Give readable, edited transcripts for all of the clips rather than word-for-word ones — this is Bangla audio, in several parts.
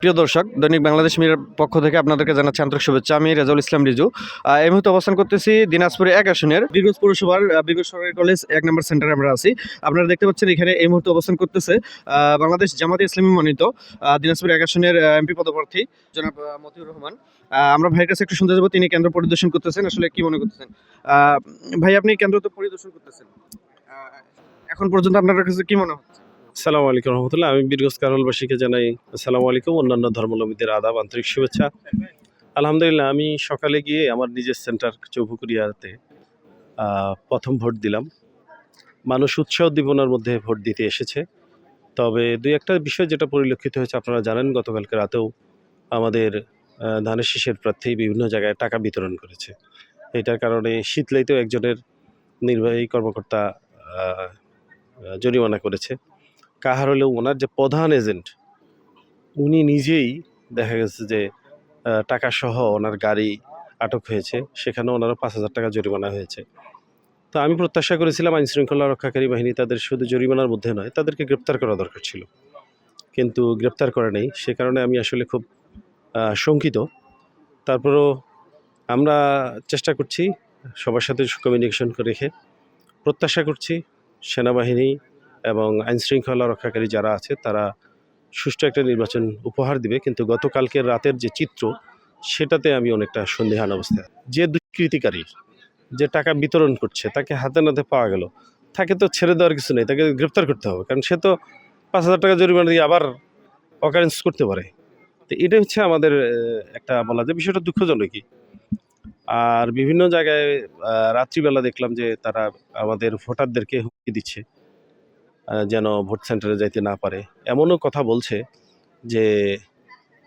প্রিয় দর্শক, দৈনিক বাংলাদেশ মিডিয়ার পক্ষ থেকে আপনাদেরকে জানাচ্ছি আন্তরিক শুভেচ্ছা। আমি রেজাউল ইসলাম রিজু। এই মুহূর্তে অবস্থান করতেছি দিনাজপুরে ১ আসনের বীরগঞ্জ পৌরসভার বীরগঞ্জ সরকারি কলেজ ১ নম্বর সেন্টারে আমরা আছি। আপনারা দেখতে পাচ্ছেন এখানে এই মুহূর্তে অবস্থান করতেছে বাংলাদেশ জামাতে ইসলামী মনোনীত দিনাজপুর ১ আসনের এমপি পদপ্রার্থী জনাব মতিউর রহমান। আমরা ভাইয়ের কাছে একটু শুনতে যাবো তিনি কেন্দ্র পরিদর্শন করতেছেন, আসলে কি মনে করতেছেন। ভাই, আপনি কেন্দ্র তো পরিদর্শন করতেছেন, এখন পর্যন্ত আপনার কাছে কি মনে হচ্ছে? আসসালামু আলাইকুম রহমতুল্লাহ। আমি বীরগঞ্জ কারলবাসীকে জানাই আসসালামু আলাইকুম, অন্যান্য ধর্মাবলম্বীদের আদাব, আন্তরিক শুভেচ্ছা। আলহামদুলিল্লাহ, আমি সকালে গিয়ে আমার নিজের সেন্টার চৌপুকুরিয়াতে প্রথম ভোট দিলাম। মানুষ উৎসাহ উদ্দীপনার মধ্যে ভোট দিতে এসেছে। তবে দুই একটা বিষয় যেটা পরিলক্ষিত হয়েছে, আপনারা জানেন গতকালকে রাতেও আমাদের ধানের শীষের প্রার্থী বিভিন্ন জায়গায় টাকা বিতরণ করেছে। এটার কারণে শীতলাইতেও একজনের নির্বাহী কর্মকর্তা জরিমানা করেছে। কাহার হলেও ওনার যে প্রধান এজেন্ট উনি নিজেই দেখা গেছে যে টাকা সহ ওনার গাড়ি আটক হয়েছে, সেখানে ওনারও ৫,০০০ টাকা জরিমানা হয়েছে। তো আমি প্রত্যাশা করেছিলাম আইন শৃঙ্খলা রক্ষাকারী বাহিনী তাদের শুধু জরিমানার মধ্যে নয়, তাদেরকে গ্রেপ্তার করা দরকার ছিল, কিন্তু গ্রেপ্তার করে নেই। সে কারণে আমি আসলে খুব শঙ্কিত। তারপরও আমরা চেষ্টা করছি সবার সাথে কমিউনিকেশন রেখে, প্রত্যাশা করছি সেনাবাহিনী এবং আইন শৃঙ্খলা রক্ষাকারী যারা আছে তারা সুষ্ঠু একটা নির্বাচন উপহার দিবে। কিন্তু গতকালকের রাতের যে চিত্র, সেটাতে আমি অনেকটা সন্দিহান অবস্থায়। যে দুষ্কৃতিকারী যে টাকা বিতরণ করছে তাকে হাতে নাতে পাওয়া গেল, তাকে তো ছেড়ে দেওয়ার কিছু নেই, তাকে গ্রেপ্তার করতে হবে, কারণ সে তো ৫,০০০ টাকা জরিমানা দিয়ে আবার অকারেন্স করতে পারে। তো এটা হচ্ছে আমাদের একটা বলা যায় বিষয়টা দুঃখজনকই। আর বিভিন্ন জায়গায় রাত্রিবেলা দেখলাম যে তারা আমাদের ভোটারদেরকে হুমকি দিচ্ছে যেন ভোট সেন্টারে যাইতে না পারে। এমনও কথা বলছে যে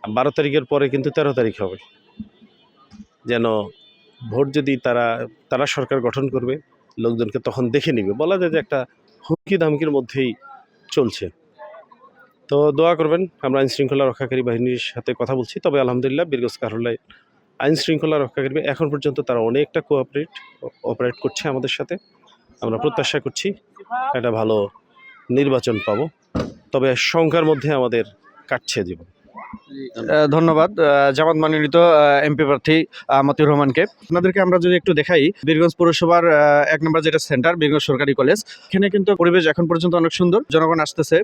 ১২ তারিখের পরে কিন্তু ১৩ তারিখ হবে, যেন ভোট যদি তারা সরকার গঠন করবে, লোকজনকে তখন দেখে নিবে। বলা যায় যে একটা হুমকি ধামকির মধ্যেই চলছে। তো দোয়া করবেন। আমরা আইন শৃঙ্খলা রক্ষাকারী বাহিনীর সাথে কথা বলছি। তবে আলহামদুলিল্লাহ বীরগঞ্জ কারুল্লায় আইন শৃঙ্খলা রক্ষাকারী এখন পর্যন্ত তারা অনেকটা অপারেট করছে আমাদের সাথে। আমরা প্রত্যাশা করছি একটা ভালো নির্বাচন পাবো। তবে সংখ্যার মধ্যে আমাদের কাটছে জীবন। ধন্যবাদ জামাত মনোনীত এমপি প্রার্থী মতিউর রহমানকে। আপনাদেরকে আমরা যদি একটু দেখাই, বীরগঞ্জ পৌরসভার ১ নম্বর যেটা সেন্টার বীরগঞ্জ সরকারি কলেজ, এখানে কিন্তু পরিবেশ এখন পর্যন্ত অনেক সুন্দর। জনগণ আসতেছে,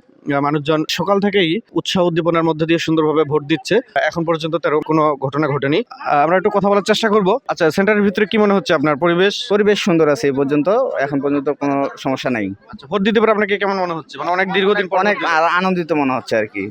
মানুষজন সকাল থেকেই উৎসাহ উদ্দীপনার মধ্যে দিয়ে সুন্দরভাবে ভোট দিচ্ছে। এখন পর্যন্ত তার কোনো ঘটনা ঘটেনি। আমরা একটু কথা বলার চেষ্টা করব। আচ্ছা, সেন্টারের ভিতরে কি মনে হচ্ছে আপনার? পরিবেশ সুন্দর আছে এই পর্যন্ত, এখন পর্যন্ত কোনো সমস্যা নাই। আচ্ছা, ভোট দিতে পারে আপনাকে কেমন মনে হচ্ছে? মানে অনেক দীর্ঘদিন পর অনেক আনন্দিত মনে হচ্ছে আর কি।